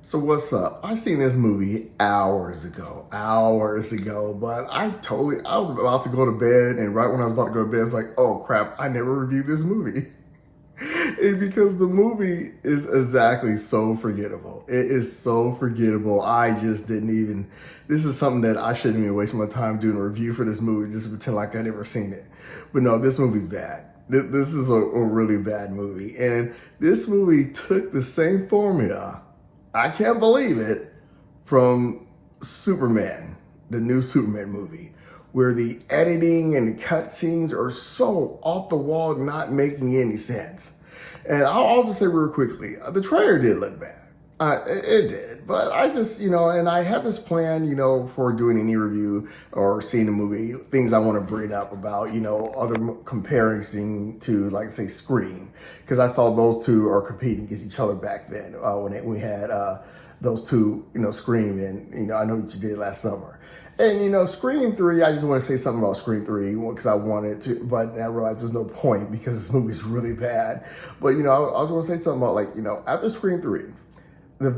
So what's up? I seen this movie hours ago, but I was about to go to bed, and right when I was about to go to bed, it's like, oh crap, I never reviewed this movie. It's because the movie is exactly so forgettable. It is so forgettable. I just didn't even, this is something that I shouldn't even waste my time doing a review for this movie, just to pretend like I never seen it. But no, this movie's bad. This is a really bad movie. And this movie took the same formula, I can't believe it, from Superman, the new Superman movie, where the editing and the cutscenes are so off the wall, not making any sense. And I'll just say real quickly, the trailer did look bad. It did, but I just, and I have this plan, for doing any review or seeing a movie, things I want to bring up about, other comparison to, like, say, Scream, because I saw those two are competing against each other back then when we had those two, Scream, and, I know what you did last summer. And, Scream 3, I just want to say something about Scream 3 because I wanted to, but I realized there's no point because this movie's really bad. But, I was going to say something about, like, after Scream 3, the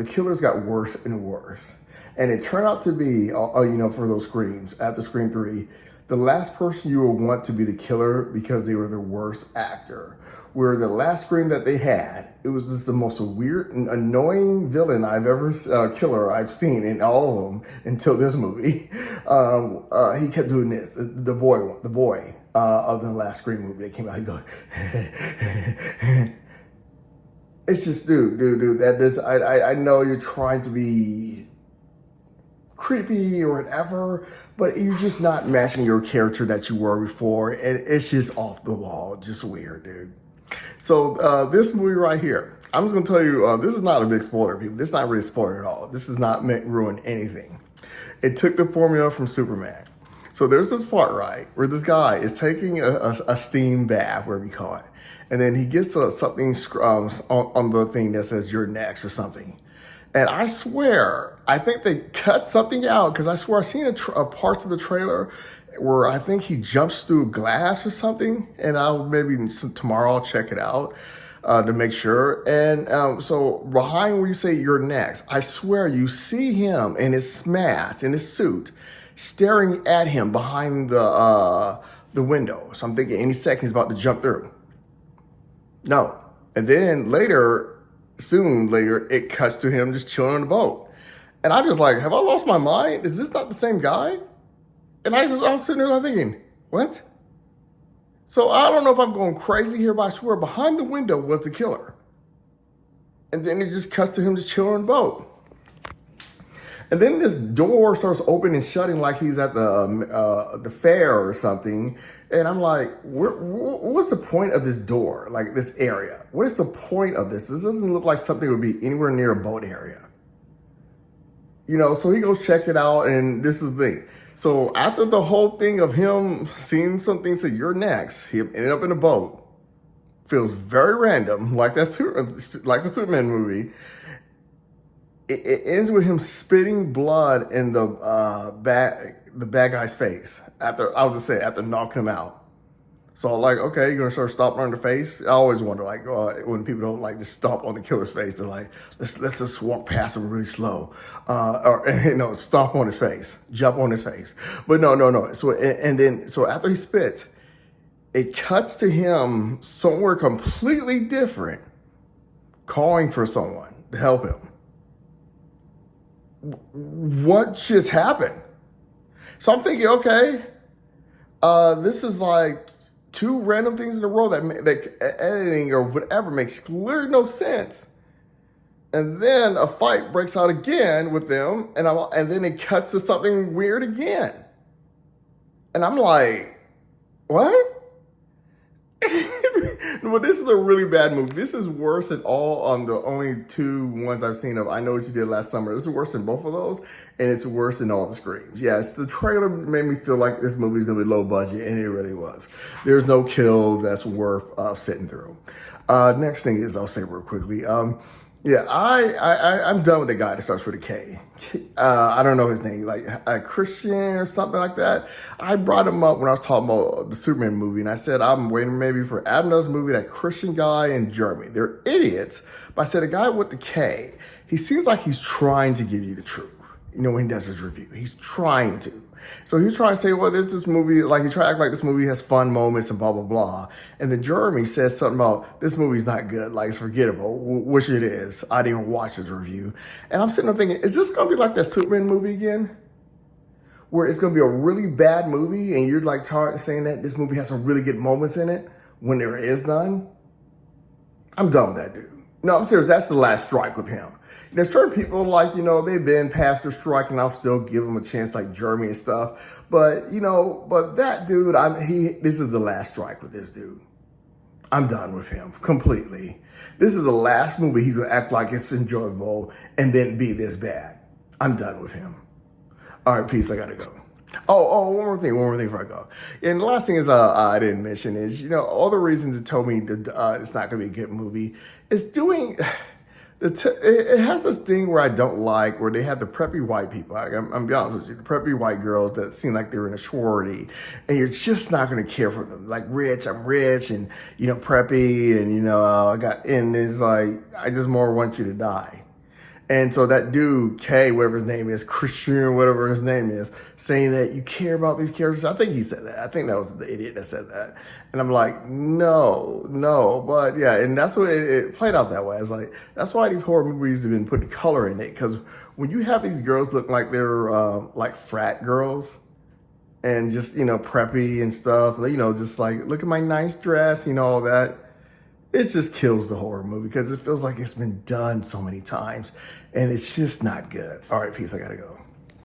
killers got worse and worse. And it turned out to be, for those Screams, after Scream 3, the last person you would want to be the killer because they were the worst actor. Where the last Scream that they had, it was just the most weird and annoying villain killer I've seen in all of them until this movie. He kept doing this, the boy of the last Scream movie that came out, he goes, it's just, dude, I know you're trying to be creepy or whatever, but you're just not matching your character that you were before, and it's just off the wall, just weird, dude. So this movie right here, I'm just gonna tell you, this is not a big spoiler, people. This is not really a spoiler at all. This does not ruin anything. It took the formula from Superman. So there's this part, right, where this guy is taking a steam bath, wherever you call it, and then he gets something on the thing that says "You're next" or something. And I swear, I think they cut something out because I swear I've seen a parts of the trailer where I think he jumps through glass or something. And tomorrow I'll check it out to make sure. And so behind where you say "You're next," I swear you see him in his mask, in his suit, staring at him behind the window. So I'm thinking any second he's about to jump through. No. And then soon later, it cuts to him just chilling on the boat. And I just like, have I lost my mind? Is this not the same guy? And I'm sitting there thinking, what? So I don't know if I'm going crazy here, but I swear behind the window was the killer. And then it just cuts to him just chilling on the boat. And then this door starts opening and shutting like he's at the fair or something. And I'm like, what's the point of this door, like this area? What is the point of this? This doesn't look like something would be anywhere near a boat area. So he goes check it out, and this is the thing. So after the whole thing of him seeing something say "You're next," he ended up in a boat. Feels very random, like the Superman movie. It ends with him spitting blood in the bad guy's face after knocking him out. So like, okay, you're gonna start stomping on the face. I always wonder, like, when people don't like just stomp on the killer's face, they're like, let's just walk past him really slow, or stomp on his face, jump on his face. But no. So after he spits, it cuts to him somewhere completely different, calling for someone to help him. What just happened? So I'm thinking, okay, this is like two random things in a row that editing or whatever makes clearly no sense. And then a fight breaks out again with them, and then it cuts to something weird again. And I'm like, what? Well, this is a really bad movie. This is worse than the only two ones I've seen of I Know What You Did Last Summer. This is worse than both of those, and it's worse than all the Screams. Yes, the trailer made me feel like this movie's gonna be low budget, and it really was. There's no kill that's worth sitting through. Next thing is, I'll say real quickly, Yeah, I'm done with the guy that starts with a K. I don't know his name, like Christian or something like that. I brought him up when I was talking about the Superman movie, and I said I'm waiting maybe for Adam Does movie, that Christian guy and Jeremy. They're idiots, but I said a guy with the K, he seems like he's trying to give you the truth. You know, when he does his review, he's trying to. So he's trying to say, well, there's this movie, like he tried to act like this movie has fun moments and blah, blah, blah. And then Jeremy says something about this movie's not good, like it's forgettable, which it is. I didn't even watch his review. And I'm sitting there thinking, is this going to be like that Superman movie again? Where it's going to be a really bad movie and you're like saying that this movie has some really good moments in it when there is none? I'm done with that dude. No, I'm serious. That's the last strike with him. There's certain people like, they've been past their strike and I'll still give them a chance like Jeremy and stuff. But, but that dude, this is the last strike with this dude. I'm done with him completely. This is the last movie he's going to act like it's enjoyable and then be this bad. I'm done with him. All right, peace. I got to go. Oh, one more thing before I go. And the last thing is I didn't mention is, all the reasons it told me that it's not going to be a good movie. It's doing... It has this thing where I don't like, where they have the preppy white people. I'm be honest with you, the preppy white girls that seem like they're in a sorority, and you're just not going to care for them. Like I'm rich, and preppy, and it's like I just more want you to die. And so that dude, K, whatever his name is, Christian, whatever his name is, saying that you care about these characters. I think he said that. I think that was the idiot that said that. And I'm like, no. But yeah, and that's what it played out that way. It's like, that's why these horror movies have been putting color in it. Because when you have these girls look like they're like frat girls and just, preppy and stuff, just like, look at my nice dress, all that. It just kills the horror movie because it feels like it's been done so many times and it's just not good. All right, peace. I gotta go.